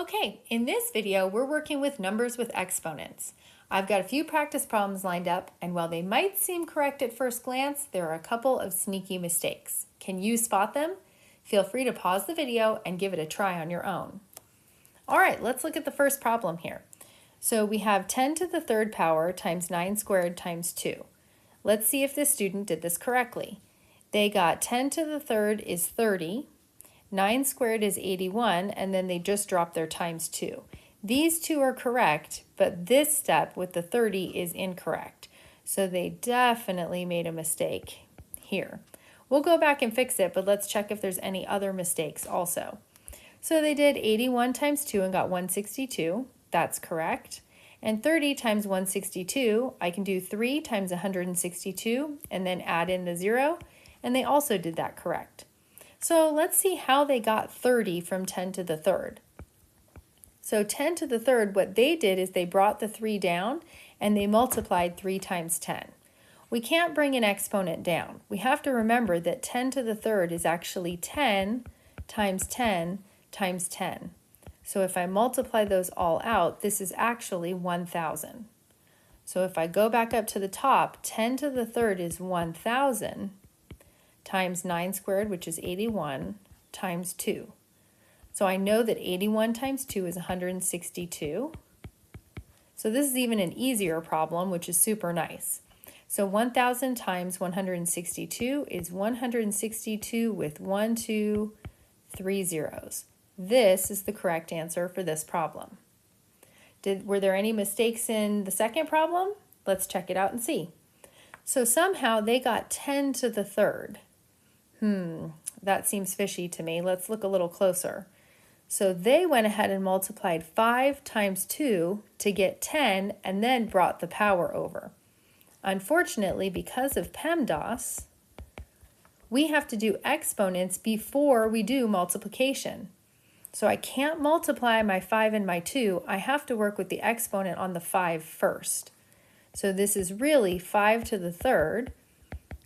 Okay, in this video, we're working with numbers with exponents. I've got a few practice problems lined up, and while they might seem correct at first glance, there are a couple of sneaky mistakes. Can you spot them? Feel free to pause the video and give it a try on your own. All right, let's look at the first problem here. So we have 10 to the third power times 9 squared times 2. Let's see if this student did this correctly. They got 10 to the third is 30. 9 squared is 81, and then they just dropped their times 2. These two are correct, but this step with the 30 is incorrect. So they definitely made a mistake here. We'll go back and fix it, but let's check if there's any other mistakes also. So they did 81 times 2 and got 162. That's correct. And 30 times 162, I can do 3 times 162 and then add in the 0, and they also did that correct. So let's see how they got 30 from 10 to the third. So 10 to the third, what they did is they brought the 3 down and they multiplied 3 times 10. We can't bring an exponent down. We have to remember that 10 to the third is actually 10 times 10 times 10. So if I multiply those all out, this is actually 1,000. So if I go back up to the top, 10 to the third is 1,000 times 9 squared, which is 81, times 2. So I know that 81 times 2 is 162. So this is even an easier problem, which is super nice. So 1,000 times 162 is 162 with 1, 2, 3 zeros. This is the correct answer for this problem. Were there any mistakes in the second problem? Let's check it out and see. So somehow they got 10 to the third. That seems fishy to me. Let's look a little closer. So they went ahead and multiplied 5 times 2 to get 10 and then brought the power over. Unfortunately, because of PEMDAS, we have to do exponents before we do multiplication. So I can't multiply my 5 and my 2. I have to work with the exponent on the 5 first. So this is really 5 to the third,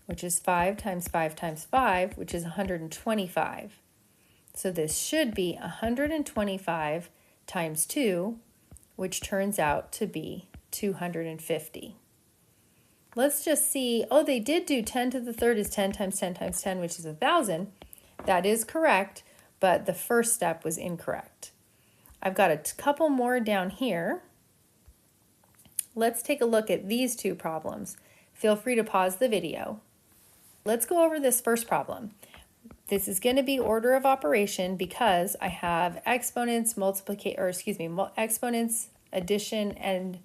which is 5 times 5 times 5, which is 125. So this should be 125 times 2, which turns out to be 250. Let's just see, they did do 10 to the third is 10 times 10 times 10, which is 1,000. That is correct, but the first step was incorrect. I've got a couple more down here. Let's take a look at these two problems. Feel free to pause the video. Let's go over this first problem. This is going to be order of operation because I have exponents, exponents, addition, and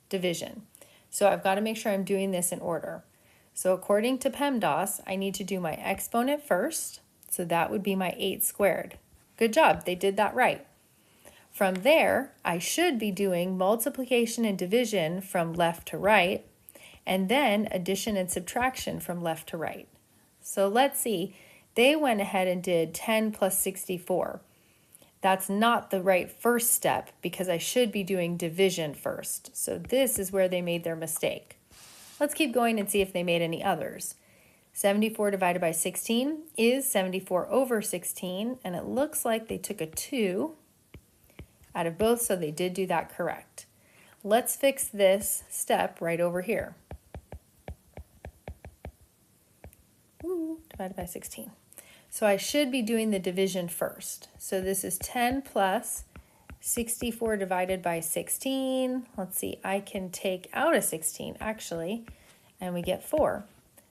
division. So I've got to make sure I'm doing this in order. So according to PEMDAS, I need to do my exponent first. So that would be my 8 squared. Good job, they did that right. From there, I should be doing multiplication and division from left to right, and then addition and subtraction from left to right. So let's see, they went ahead and did 10 plus 64. That's not the right first step because I should be doing division first. So this is where they made their mistake. Let's keep going and see if they made any others. 74 divided by 16 is 74 over 16, and it looks like they took a 2 out of both, so they did do that correct. Let's fix this step right over here. Divided by 16. So I should be doing the division first. So this is 10 plus 64 divided by 16. Let's see, I can take out a 16 actually, and we get 4.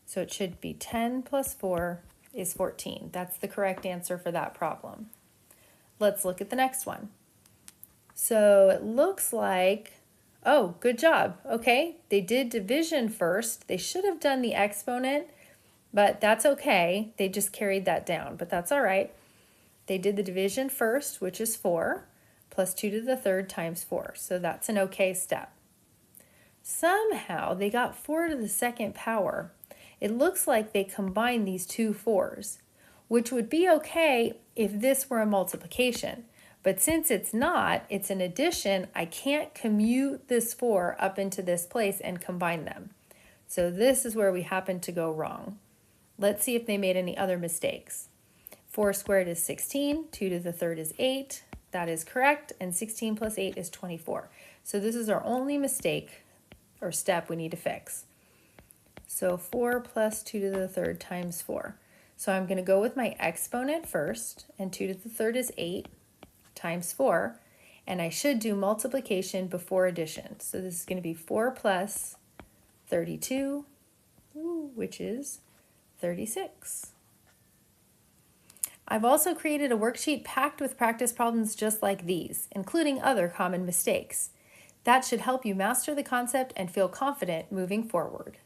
So it should be 10 plus 4 is 14. That's the correct answer for that problem. Let's look at the next one. So it looks like, good job. Okay, they did division first. They should have done the exponent, but that's okay. They just carried that down, but that's all right. They did the division first, which is 4, plus 2 to the third times 4. So that's an okay step. Somehow they got 4 to the second power. It looks like they combined these two 4s, which would be okay if this were a multiplication. But since it's not, it's an addition, I can't commute this 4 up into this place and combine them. So this is where we happen to go wrong. Let's see if they made any other mistakes. 4 squared is 16, 2 to the third is 8, That is correct, and 16 plus 8 is 24. So this is our only mistake or step we need to fix. So 4 plus 2 to the third times 4. So I'm going to go with my exponent first, and 2 to the third is 8 times 4, and I should do multiplication before addition. So this is going to be 4 plus 32, which is 36. I've also created a worksheet packed with practice problems just like these, including other common mistakes. That should help you master the concept and feel confident moving forward.